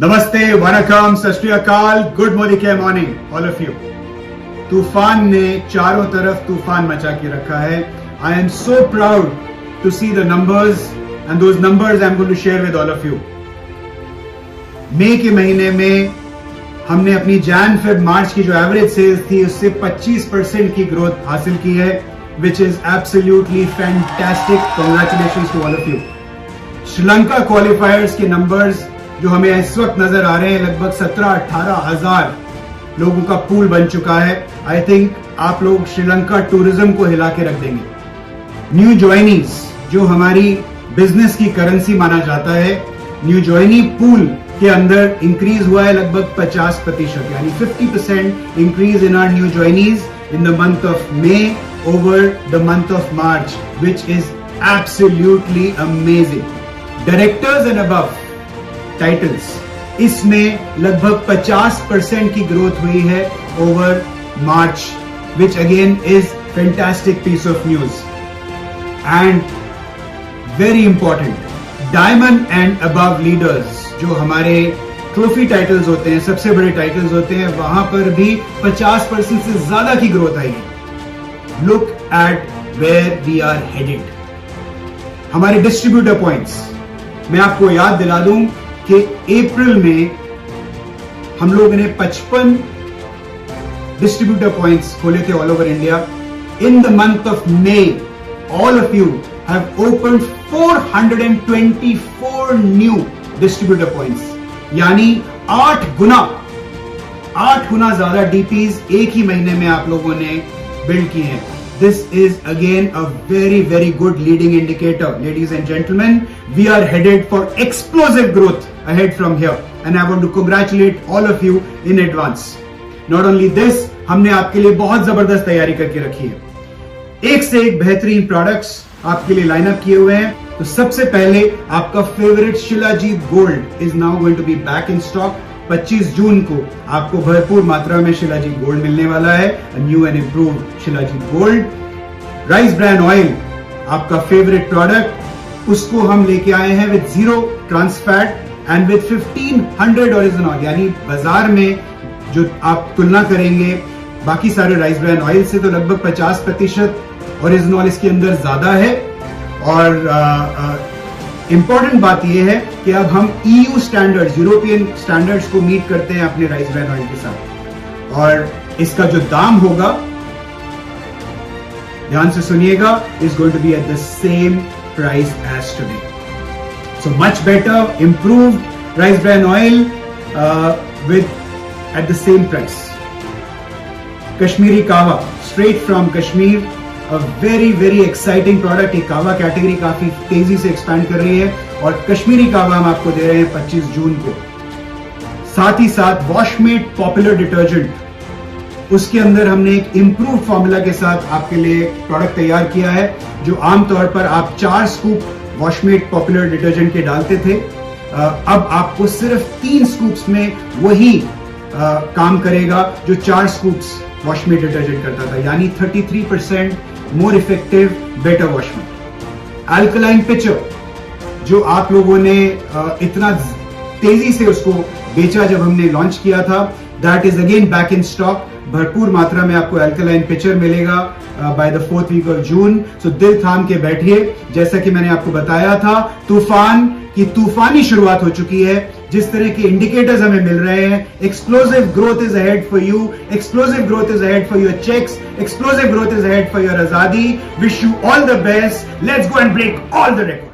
नमस्ते, वनकम, सत श्री अकाल, good morning all of you. तूफान ने चारों तरफ तूफान मचा के रखा है। I am so proud to see the numbers and those numbers I am going to share with all of you. मई के महीने में हमने अपनी जैन फेब मार्च की जो एवरेज सेल्स थी उससे 25% की ग्रोथ हासिल की है, which is absolutely fantastic. Congratulations to all of you. Sri Lanka qualifiers के नंबर्स जो हमें इस वक्त नजर आ रहे हैं, लगभग 17-18 हजार लोगों का पूल बन चुका है। आई थिंक आप लोग श्रीलंका टूरिज्म को हिला के रख देंगे। न्यू ज्वाइनीज जो हमारी बिजनेस की करेंसी माना जाता है, न्यू ज्वाइनी पूल के अंदर इंक्रीज हुआ है लगभग 50%, यानी 50% increase in our new joinees in the month of May over the month of March, which is absolutely amazing. Directors and above titles, इसमें लगभग 50% की ग्रोथ हुई है over March, which again is fantastic piece of news. And very important, diamond and above leaders जो हमारे trophy titles होते हैं, सबसे बड़े टाइटल्स होते हैं, वहां पर भी 50% से ज्यादा की ग्रोथ आएगी। Look at where we are headed. हमारे डिस्ट्रीब्यूटर पॉइंट्स, मैं आपको याद दिला दूं कि अप्रैल में हम लोगों ने 55 डिस्ट्रीब्यूटर पॉइंट्स खोले थे all over India. In the month of may all of you have opened 424 new distributor points, यानी 8 गुना ज्यादा डीपीज एक ही महीने में आप लोगों ने बिल्ड किए हैं। This is again a very, very good leading indicator. Ladies and gentlemen, we are headed for explosive growth ahead from here. And I want to congratulate all of you in advance. Not only this, हमने आपके लिए बहुत जबरदस्त तैयारी करके रखी है। एक से एक बेहतरीन प्रोडक्ट्स आपके लिए लाइनअप किए हुए हैं। तो सबसे पहले आपका favourite Shilajit gold is now going to be back in stock. 25 जून को आपको भरपूर मात्रा में शिलाजीत गोल्ड मिलने वाला है, new and improved Shilajit gold. Rice bran oil, आपका फेवरेट प्रोडक्ट, उसको हम लेके आए हैं with 0 trans fat and with 1500 origin oil, यानी बाजार में जो आप तुलना करेंगे बाकी सारे राइस ब्रान ऑयल से तो लगभग 50% ओरिजिन ऑयल इसके अंदर ज्यादा है। और इंपॉर्टेंट बात यह है कि अब हम EU स्टैंडर्ड्स, यूरोपियन स्टैंडर्ड्स को मीट करते हैं अपने राइस ब्रान ऑयल के साथ। और इसका जो दाम होगा, ध्यान से सुनिएगा, is going to be at the same price as today. So much better improved rice bran oil with at the same price. Kashmiri kahwa, straight from Kashmir, A very, very exciting product। ये कावा कैटेगरी काफी तेजी से एक्सपैंड कर रही है और कश्मीरी कावा हम आपको दे रहे हैं 25 जून को। साथ ही साथ वॉशमेट पॉपुलर डिटर्जेंट, उसके अंदर हमने एक इंप्रूव फॉर्मूला के साथ आपके लिए प्रोडक्ट तैयार किया है, जो आमतौर पर आप 4 स्कूप वॉशमेट पॉपुलर डिटर्जेंट के डालते थे, अब आपको सिर्फ 3 स्कूप्स में वही काम करेगा जो 4 स्कूप्स वॉशमेट डिटर्जेंट करता था, यानी 33% more effective, better washmate. Alkaline pitcher, जो आप लोगों ने इतना तेजी से उसको बेचा जब हमने लॉन्च किया था, that is again back in stock. भरपूर मात्रा में आपको अल्कलाइन पिचर मिलेगा by the 4th week of June. So दिल थाम के बैठिए। जैसा कि मैंने आपको बताया था, तूफान की तूफानी शुरुआत हो चुकी है। जिस तरह के इंडिकेटर्स हमें मिल रहे हैं, explosive growth is ahead for you, explosive growth is ahead for your checks, explosive growth is ahead for your आजादी। Wish you all the best. Let's go and break all the records.